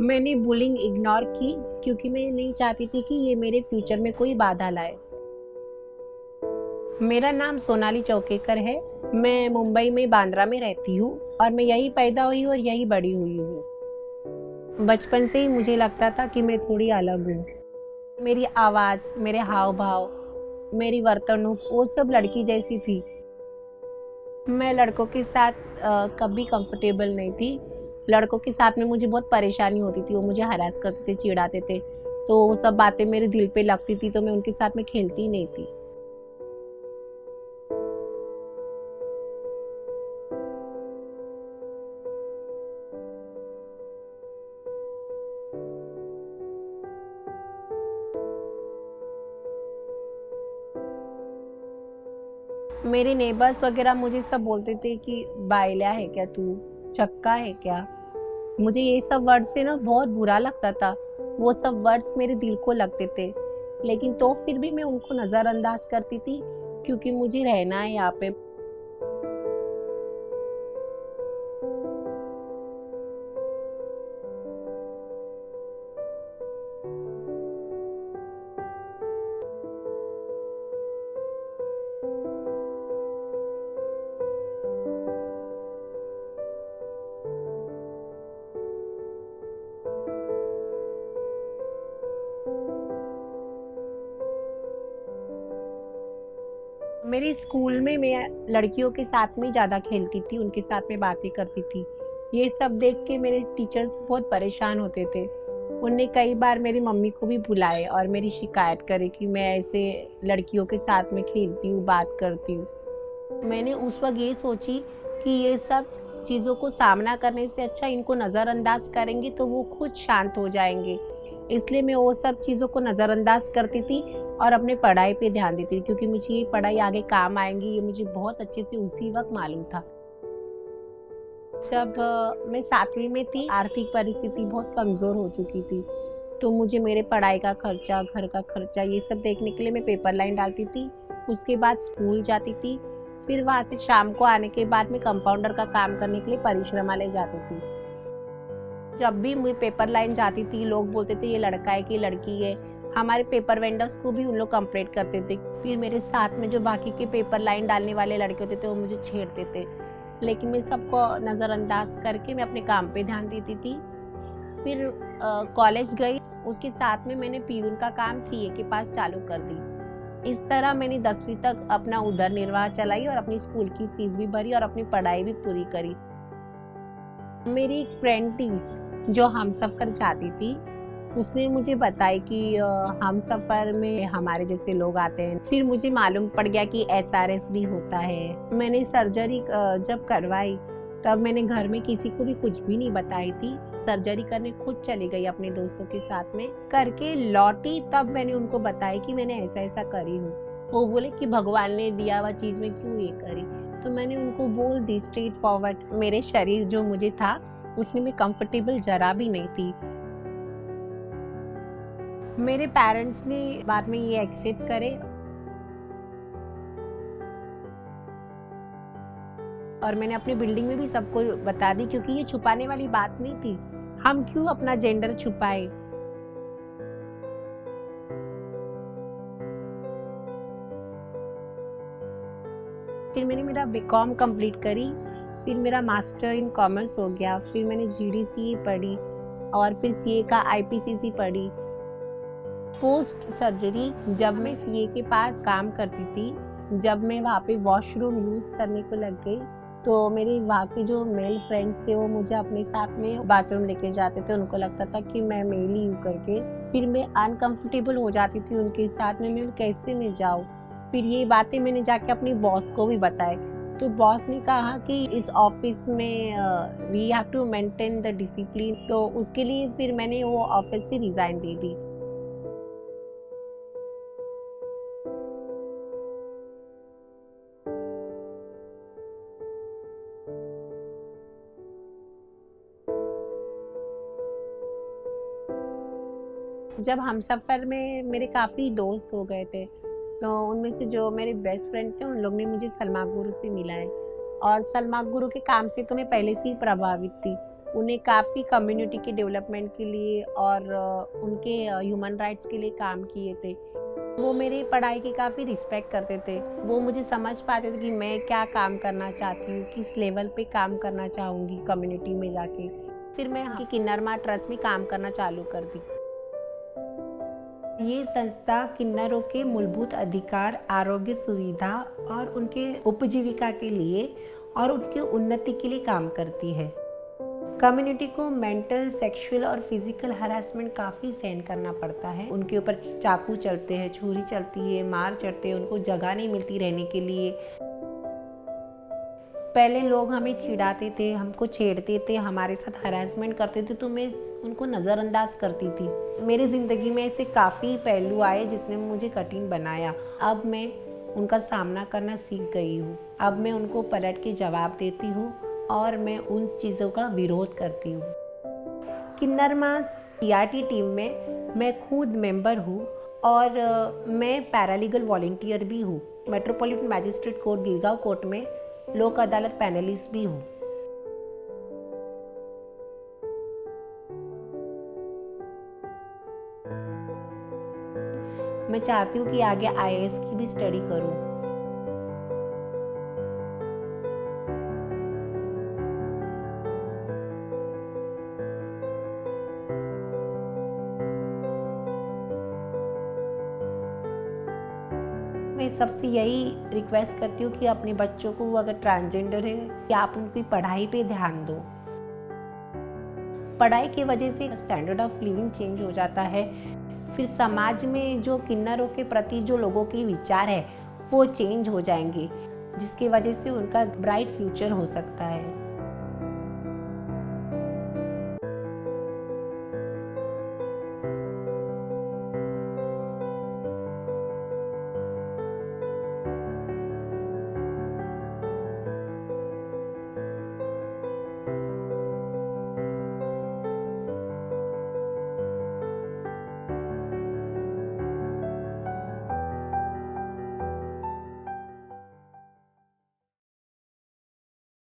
मैंने bullying ignore की क्योंकि मैं नहीं चाहती थी कि ये मेरे फ्यूचर में कोई बाधा लाए। मेरा नाम सोनाली चौकेकर है। मैं मुंबई में बांद्रा में रहती हूँ और मैं यहीं पैदा हुई और यहीं बड़ी हुई हूँ। बचपन से ही मुझे लगता था कि मैं थोड़ी अलग हूँ। मेरी आवाज़, मेरे हाव भाव, मेरी वर्तणूक वो सब लड़की जैसी थी। मैं लड़कों के साथ कभी कंफर्टेबल नहीं थी। लड़कों के साथ में मुझे बहुत परेशानी होती थी। वो मुझे हरास करते थे, चिढ़ाते थे, तो वो सब बातें मेरे दिल पे लगती थी, तो मैं उनके साथ में खेलती ही नहीं थी। मेरे नेबर्स वगैरह मुझे सब बोलते थे कि बाइला है क्या तू, चक्का है क्या। मुझे ये सब वर्ड से ना बहुत बुरा लगता था। वो सब वर्ड्स मेरे दिल को लगते थे, लेकिन तो फिर भी मैं उनको नज़रअंदाज करती थी क्योंकि मुझे रहना है यहाँ पे। मेरे स्कूल में मैं लड़कियों के साथ में ज़्यादा खेलती थी, उनके साथ में बातें करती थी। ये सब देख के मेरे टीचर्स बहुत परेशान होते थे। उनने कई बार मेरी मम्मी को भी बुलाए और मेरी शिकायत करे कि मैं ऐसे लड़कियों के साथ में खेलती हूँ, बात करती हूँ। मैंने उस वक्त ये सोची कि ये सब चीज़ों को सामना करने से अच्छा इनको नज़रअंदाज करेंगे तो वो खुद शांत हो जाएंगे। इसलिए मैं वो सब चीज़ों को नज़रअंदाज करती थी और अपने पढ़ाई पे ध्यान देती थी, क्योंकि मुझे ये पढ़ाई आगे काम आएंगी ये मुझे बहुत अच्छे से उसी वक्त मालूम था। जब मैं 7वीं में थी, आर्थिक परिस्थिति बहुत कमज़ोर हो चुकी थी, तो मुझे मेरे पढ़ाई का खर्चा, घर का खर्चा, ये सब देखने के लिए मैं पेपर लाइन डालती थी। उसके बाद स्कूल जाती थी, फिर वहाँ से शाम को आने के बाद मैं कंपाउंडर का काम करने के लिए परिश्रमालय जाती थी। जब भी मैं पेपर लाइन जाती थी, लोग बोलते थे ये लड़का है कि लड़की है। हमारे पेपर वेंडर्स को भी उन लोग कंप्लेंट करते थे। फिर मेरे साथ में जो बाकी के पेपर लाइन डालने वाले लड़के होते थे वो मुझे छेड़ते थे, लेकिन मैं सबको नज़रअंदाज करके मैं अपने काम पे ध्यान देती थी। फिर कॉलेज गई, उसके साथ में मैंने पीयून का काम सीए के पास चालू कर दी। इस तरह मैंने 10वीं तक अपना उदर निर्वाह चलाई और अपनी स्कूल की फीस भी भरी और अपनी पढ़ाई भी पूरी करी। मेरी एक फ्रेंड थी जो हमसफ़र जाती थी। उसने मुझे बताया कि हमसफ़र में हमारे जैसे लोग आते हैं। फिर मुझे मालूम पड़ गया कि एसआरएस भी होता है। मैंने सर्जरी जब करवाई तब मैंने घर में किसी को भी कुछ भी नहीं बताई थी। सर्जरी करने खुद चली गई अपने दोस्तों के साथ में, करके लौटी तब मैंने उनको बताया कि मैंने ऐसा ऐसा करी हूँ। वो बोले कि भगवान ने दिया हुआ चीज़ में क्यों ये करी। तो मैंने उनको बोल दी स्ट्रेट फॉरवर्ड। मेरे शरीर जो मुझे था उसमें मैं कंफर्टेबल जरा भी नहीं थी। मेरे पेरेंट्स ने बाद में ये एक्सेप्ट करे और मैंने अपनी बिल्डिंग में भी सबको बता दी, क्योंकि ये छुपाने वाली बात नहीं थी। हम क्यों अपना जेंडर छुपाए। फिर मैंने मेरा बीकॉम कंप्लीट करी, फिर मेरा मास्टर इन कॉमर्स हो गया, फिर मैंने जीडीसीए पढ़ी और फिर सीए का आईपीसीसी पढ़ी। पोस्ट सर्जरी जब मैं सीए के पास काम करती थी, जब मैं वहाँ पे वॉशरूम यूज़ करने को लग गई, तो मेरे वहाँ के जो मेल फ्रेंड्स थे वो मुझे अपने साथ में बाथरूम लेके जाते थे। उनको लगता था कि मैं मेल ही हूँ करके। फिर मैं अनकंफर्टेबल हो जाती थी उनके साथ में, मैं कैसे मैं जाऊँ। फिर ये बातें मैंने जाके अपनी बॉस को भी बताई, तो बॉस ने कहा कि इस ऑफिस में we have to maintain the discipline, तो उसके लिए फिर मैंने वो ऑफिस से रिज़ाइन दे दी। जब हमसफ़र में मेरे काफ़ी दोस्त हो गए थे, तो उनमें से जो मेरे बेस्ट फ्रेंड थे उन लोग ने मुझे सलमा गुरु से मिलाया, और सलमा गुरु के काम से तो मैं पहले से ही प्रभावित थी। उन्हें काफ़ी कम्युनिटी के डेवलपमेंट के लिए और उनके ह्यूमन राइट्स के लिए काम किए थे। वो मेरी पढ़ाई की काफ़ी रिस्पेक्ट करते थे। वो मुझे समझ पाते थे कि मैं क्या काम करना चाहती हूँ, किस लेवल पे काम करना चाहूँगी कम्युनिटी में जाके। फिर मैं किन्नर माँ ट्रस्ट में काम करना चालू कर दी। ये संस्था किन्नरों के मूलभूत अधिकार, आरोग्य सुविधा और उनके उपजीविका के लिए और उनकी उन्नति के लिए काम करती है। कम्युनिटी को मेंटल, सेक्सुअल और फिजिकल हरासमेंट काफ़ी सहन करना पड़ता है। उनके ऊपर चाकू चलते हैं, छुरी चलती है, मार चढ़ते हैं, उनको जगह नहीं मिलती रहने के लिए। पहले लोग हमें चिढ़ाते थे, हमको छेड़ते थे, हमारे साथ हरासमेंट करते थे, तो मैं उनको नज़रअंदाज करती थी। मेरी ज़िंदगी में ऐसे काफ़ी पहलू आए जिसने मुझे कठिन बनाया। अब मैं उनका सामना करना सीख गई हूँ। अब मैं उनको पलट के जवाब देती हूँ और मैं उन चीज़ों का विरोध करती हूँ। किन्नर माँ CRT टीम में मैं खुद मेंबर हूँ और मैं पैरालीगल वॉलंटियर भी हूँ। Metropolitan magistrate court Girgaon court में लोक अदालत पैनलिस्ट भी हूँ। मैं चाहती हूँ कि आगे IAS की भी स्टडी करूँ। मैं सबसे यही रिक्वेस्ट करती हूँ कि अपने बच्चों को, अगर ट्रांसजेंडर है, कि आप उनकी पढ़ाई पे ध्यान दो। पढ़ाई की वजह से स्टैंडर्ड ऑफ लिविंग चेंज हो जाता है। फिर समाज में जो किन्नरों के प्रति जो लोगों के विचार है वो चेंज हो जाएंगे, जिसकी वजह से उनका ब्राइट फ्यूचर हो सकता है।